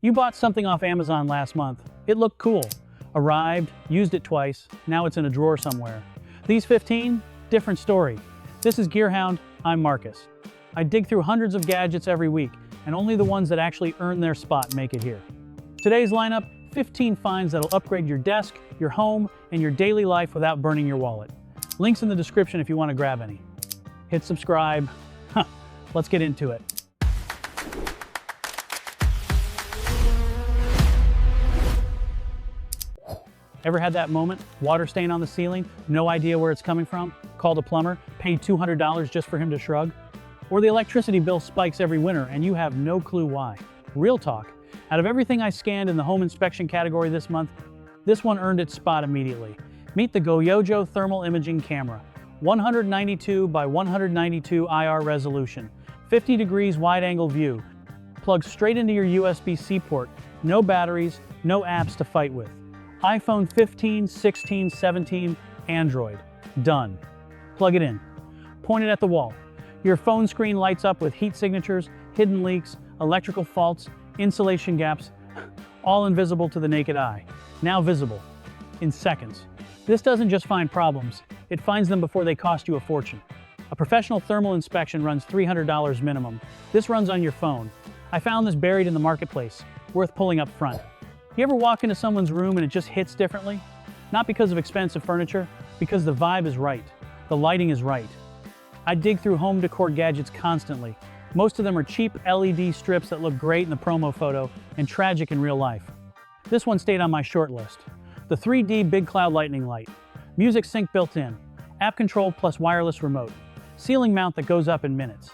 You bought something off Amazon last month. It looked cool. Arrived, used it twice, now it's in a drawer somewhere. These 15? Different story. This is GEARHOUND, I'm Marcus. I dig through hundreds of gadgets every week, and only the ones that actually earn their spot make it here. Today's lineup, 15 finds that'll upgrade your desk, your home, and your daily life without burning your wallet. Links in the description if you want to grab any. Hit subscribe. Let's get into it. Ever had that moment? Water stain on the ceiling, no idea where it's coming from, called a plumber, paid $200 just for him to shrug? Or the electricity bill spikes every winter and you have no clue why. Real talk, out of everything I scanned in the home inspection category this month, this one earned its spot immediately. Meet the GOYOJO thermal imaging camera. 192 by 192 IR resolution, 50 degrees wide angle view, plugs straight into your USB-C port, no batteries, no apps to fight with. iPhone 15, 16, 17, Android. Done. Plug it in. Point it at the wall. Your phone screen lights up with heat signatures, hidden leaks, electrical faults, insulation gaps, all invisible to the naked eye. Now visible. In seconds. This doesn't just find problems, it finds them before they cost you a fortune. A professional thermal inspection runs $300 minimum. This runs on your phone. I found this buried in the marketplace, worth pulling up front. You ever walk into someone's room and it just hits differently? Not because of expensive furniture, because the vibe is right. The lighting is right. I dig through home decor gadgets constantly. Most of them are cheap LED strips that look great in the promo photo and tragic in real life. This one stayed on my short list. The 3D Big Cloud Lightning Light. Music sync built in. App control plus wireless remote. Ceiling mount that goes up in minutes.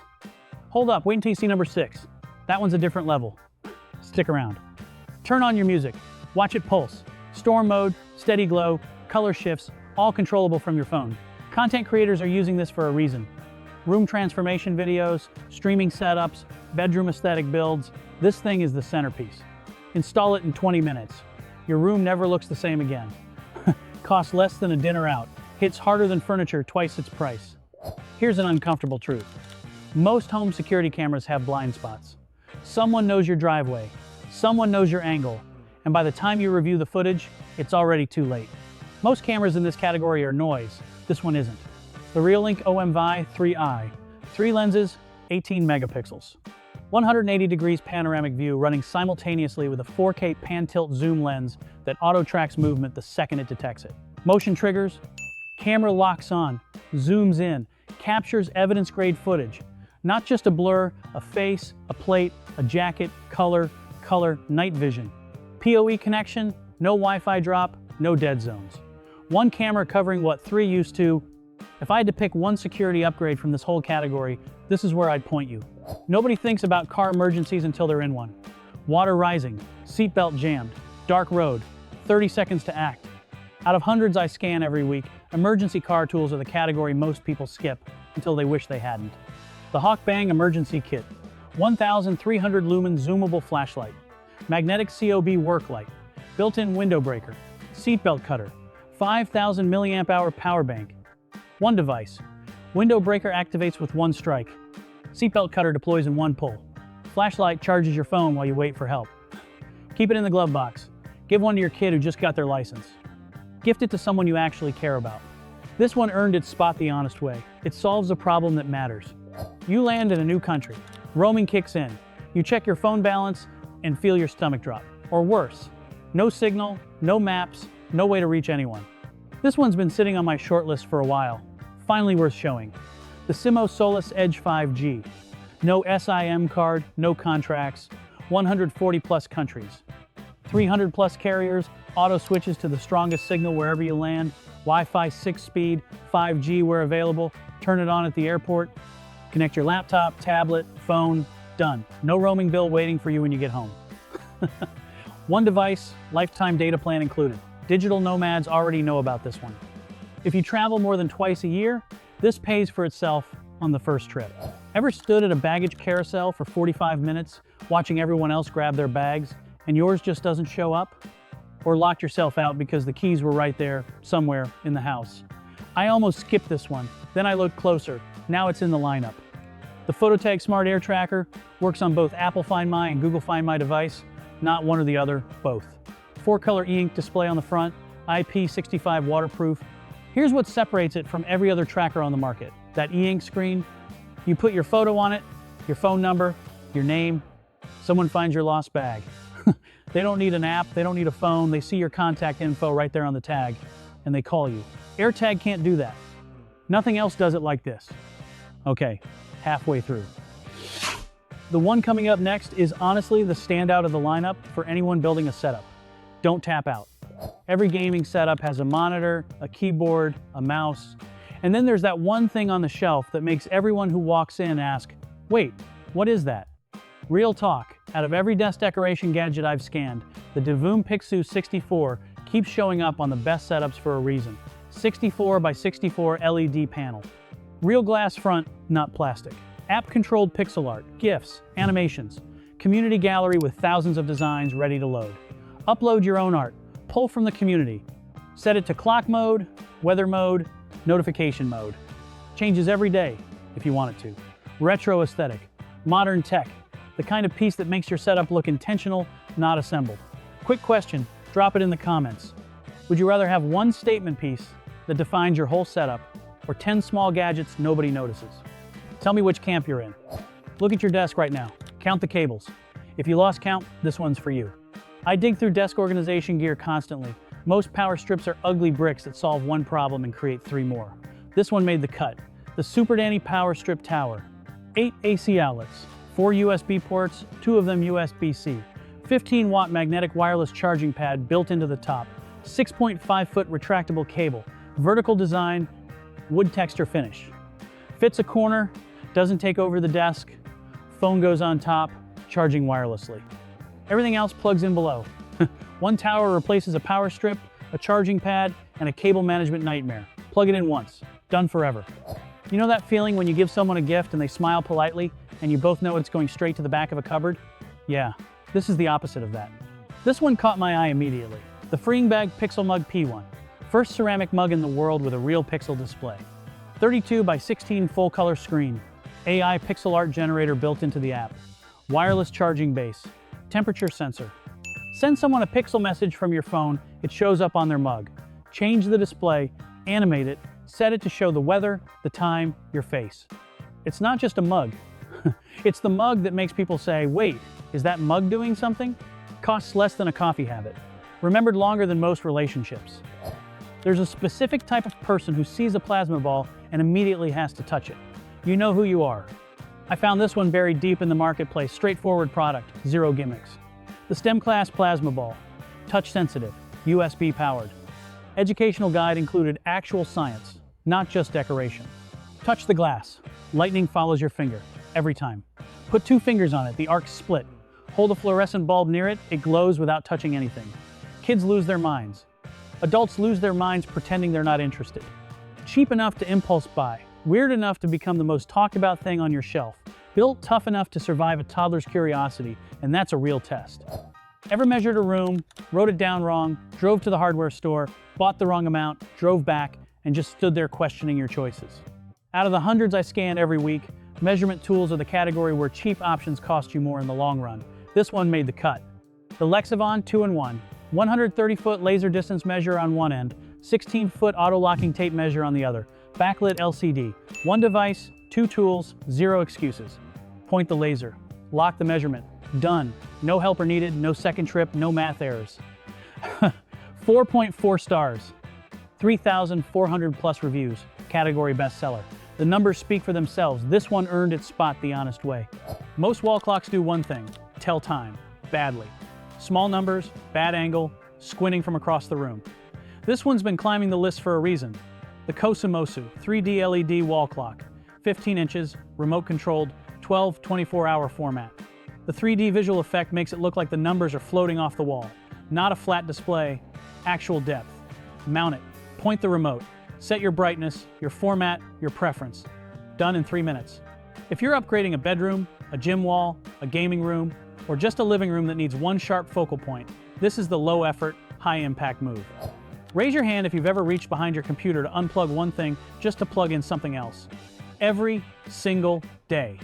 Hold up, wait until you see number 6. That one's a different level. Stick around. Turn on your music, watch it pulse. Storm mode, steady glow, color shifts, all controllable from your phone. Content creators are using this for a reason. Room transformation videos, streaming setups, bedroom aesthetic builds, this thing is the centerpiece. Install it in 20 minutes. Your room never looks the same again. Costs less than a dinner out, hits harder than furniture, twice its price. Here's an uncomfortable truth. Most home security cameras have blind spots. Someone knows your driveway. Someone knows your angle, and by the time you review the footage, it's already too late. Most cameras in this category are noise. This one isn't. The REOLINK OMVI 3i. 3 lenses, 18 megapixels. 180 degrees panoramic view running simultaneously with a 4K pan-tilt zoom lens that auto-tracks movement the second it detects it. Motion triggers, camera locks on, zooms in, captures evidence-grade footage. Not just a blur, a face, a plate, a jacket, color, night vision. PoE connection, no Wi-Fi drop, no dead zones. One camera covering what 3 used to. If I had to pick one security upgrade from this whole category, this is where I'd point you. Nobody thinks about car emergencies until they're in one. Water rising, seatbelt jammed, dark road, 30 seconds to act. Out of hundreds I scan every week, emergency car tools are the category most people skip until they wish they hadn't. The Hawkbang Emergency Kit. 1,300 lumen zoomable flashlight, magnetic COB work light, built-in window breaker, seatbelt cutter, 5,000 milliamp hour power bank. One device. Window breaker activates with one strike. Seatbelt cutter deploys in one pull. Flashlight charges your phone while you wait for help. Keep it in the glove box. Give one to your kid who just got their license. Gift it to someone you actually care about. This one earned its spot the honest way. It solves a problem that matters. You land in a new country. Roaming kicks in. You check your phone balance and feel your stomach drop. Or worse, no signal, no maps, no way to reach anyone. This one's been sitting on my short list for a while. Finally worth showing. The SIMO Solis Edge 5G. No SIM card, no contracts, 140 plus countries. 300 plus carriers, auto switches to the strongest signal wherever you land, Wi-Fi 6 speed, 5G where available, turn it on at the airport, connect your laptop, tablet, phone, done. No roaming bill waiting for you when you get home. One device, lifetime data plan included. Digital nomads already know about this one. If you travel more than twice a year, this pays for itself on the first trip. Ever stood at a baggage carousel for 45 minutes, watching everyone else grab their bags, and yours just doesn't show up? Or locked yourself out because the keys were right there, somewhere in the house? I almost skipped this one, then I looked closer. Now it's in the lineup. The PhotoTag Smart Air Tracker works on both Apple Find My and Google Find My device. not one or the other, both. 4-color e-ink display on the front, IP65 waterproof. Here's what separates it from every other tracker on the market. That e-ink screen, you put your photo on it, your phone number, your name, someone finds your lost bag. They don't need an app, they don't need a phone, they see your contact info right there on the tag, and they call you. AirTag can't do that. Nothing else does it like this. Okay, halfway through. The one coming up next is honestly the standout of the lineup for anyone building a setup. Don't tap out. Every gaming setup has a monitor, a keyboard, a mouse, and then there's that one thing on the shelf that makes everyone who walks in ask, wait, what is that? Real talk, out of every desk decoration gadget I've scanned, the Divoom Pixu 64 keeps showing up on the best setups for a reason. 64 by 64 LED panel. Real glass front, not plastic. App-controlled pixel art, GIFs, animations. Community gallery with thousands of designs ready to load. Upload your own art. Pull from the community. Set it to clock mode, weather mode, notification mode. Changes every day, if you want it to. Retro aesthetic. Modern tech. The kind of piece that makes your setup look intentional, not assembled. Quick question, drop it in the comments. Would you rather have one statement piece that defines your whole setup, or 10 small gadgets nobody notices? Tell me which camp you're in. Look at your desk right now. Count the cables. If you lost count, this one's for you. I dig through desk organization gear constantly. Most power strips are ugly bricks that solve one problem and create 3 more. This one made the cut. The SUPERDANNY Power Strip Tower. 8 AC outlets, 4 USB ports, 2 of them USB-C. 15-watt magnetic wireless charging pad built into the top. 6.5-foot retractable cable. Vertical design, wood texture finish. Fits a corner, doesn't take over the desk. Phone goes on top, charging wirelessly. Everything else plugs in below. One tower replaces a power strip, a charging pad, and a cable management nightmare. Plug it in once, done forever. You know that feeling when you give someone a gift and they smile politely, and you both know it's going straight to the back of a cupboard? Yeah, this is the opposite of that. This one caught my eye immediately. The Freeingbag PixelMug P1. First ceramic mug in the world with a real pixel display. 32 by 16 full-color screen. AI pixel art generator built into the app. Wireless charging base. Temperature sensor. Send someone a pixel message from your phone, it shows up on their mug. Change the display, animate it, set it to show the weather, the time, your face. It's not just a mug. It's the mug that makes people say, wait, is that mug doing something? Costs less than a coffee habit. Remembered longer than most relationships. There's a specific type of person who sees a plasma ball and immediately has to touch it. You know who you are. I found this one buried deep in the marketplace, straightforward product, zero gimmicks. The Stemclas plasma ball, touch sensitive, USB powered. Educational guide included actual science, not just decoration. Touch the glass, lightning follows your finger, every time. Put 2 fingers on it, the arcs split. Hold a fluorescent bulb near it, it glows without touching anything. Kids lose their minds. Adults lose their minds pretending they're not interested. Cheap enough to impulse buy, weird enough to become the most talked about thing on your shelf, built tough enough to survive a toddler's curiosity, and that's a real test. Ever measured a room, wrote it down wrong, drove to the hardware store, bought the wrong amount, drove back, and just stood there questioning your choices? Out of the hundreds I scan every week, measurement tools are the category where cheap options cost you more in the long run. This one made the cut. The LEXIVON 2-in-1, 130-foot laser distance measure on one end, 16-foot auto-locking tape measure on the other, backlit LCD, 1 device, 2 tools, 0 excuses. Point the laser, lock the measurement, done. No helper needed, no second trip, no math errors. 4.4 stars, 3,400 plus reviews, category bestseller. The numbers speak for themselves. This one earned its spot the honest way. Most wall clocks do one thing, tell time, badly. Small numbers, bad angle, squinting from across the room. This one's been climbing the list for a reason. The KOSUMOSU 3D LED wall clock, 15 inches, remote controlled, 12 24-hour format. The 3D visual effect makes it look like the numbers are floating off the wall. Not a flat display, actual depth. Mount it, point the remote, set your brightness, your format, your preference. Done in 3 minutes. If you're upgrading a bedroom, a gym wall, a gaming room, or just a living room that needs one sharp focal point, this is the low-effort, high-impact move. Raise your hand if you've ever reached behind your computer to unplug one thing just to plug in something else. Every single day.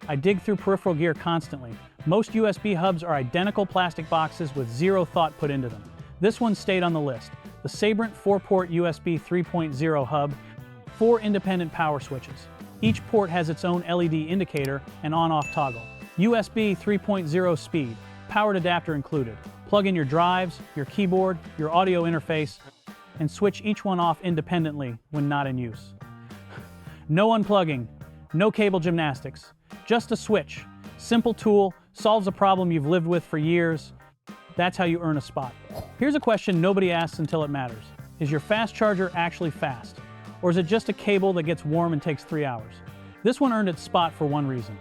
I dig through peripheral gear constantly, Most USB hubs are identical plastic boxes with zero thought put into them. This one stayed on the list. The SABRENT 4-port USB 3.0 hub, 4 independent power switches. Each port has its own LED indicator and on-off toggle. USB 3.0 speed, powered adapter included. Plug in your drives, your keyboard, your audio interface, and switch each one off independently when not in use. No unplugging, no cable gymnastics, just a switch. Simple tool, solves a problem you've lived with for years. That's how you earn a spot. Here's a question nobody asks until it matters. Is your fast charger actually fast? Or is it just a cable that gets warm and takes 3 hours? This one earned its spot for one reason.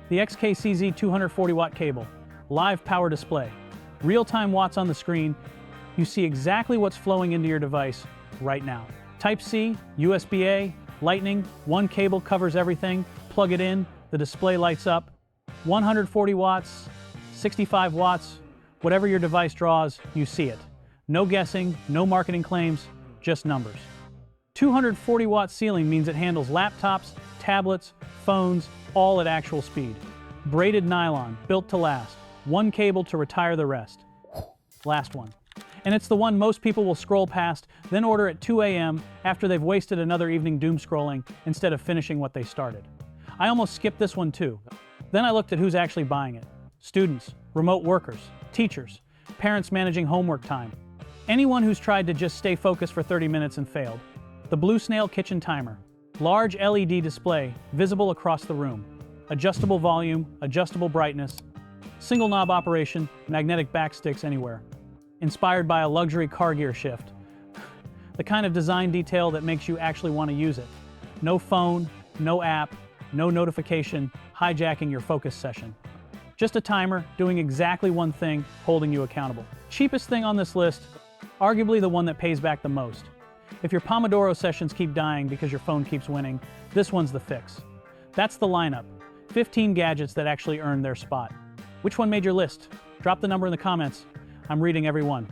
The XKCZ 240-watt cable, live power display, real-time watts on the screen. You see exactly what's flowing into your device right now. Type-C, USB-A, Lightning, one cable covers everything. Plug it in, the display lights up. 140 watts, 65 watts, whatever your device draws, you see it. No guessing, no marketing claims, just numbers. 240-watt ceiling means it handles laptops, tablets, phones, all at actual speed. Braided nylon, built to last. One cable to retire the rest. Last one. And it's the one most people will scroll past, then order at 2 a.m. after they've wasted another evening doom scrolling instead of finishing what they started. I almost skipped this one too. Then I looked at who's actually buying it. Students, remote workers, teachers, parents managing homework time. Anyone who's tried to just stay focused for 30 minutes and failed. The BlueSnail kitchen timer. Large LED display, visible across the room. Adjustable volume, adjustable brightness. Single knob operation, magnetic backsticks anywhere. Inspired by a luxury car gear shift. The kind of design detail that makes you actually want to use it. No phone, no app, no notification, hijacking your focus session. Just a timer doing exactly one thing, holding you accountable. Cheapest thing on this list, arguably the one that pays back the most. If your Pomodoro sessions keep dying because your phone keeps winning, this one's the fix. That's the lineup. 15 gadgets that actually earned their spot. Which one made your list? Drop the number in the comments. I'm reading every one.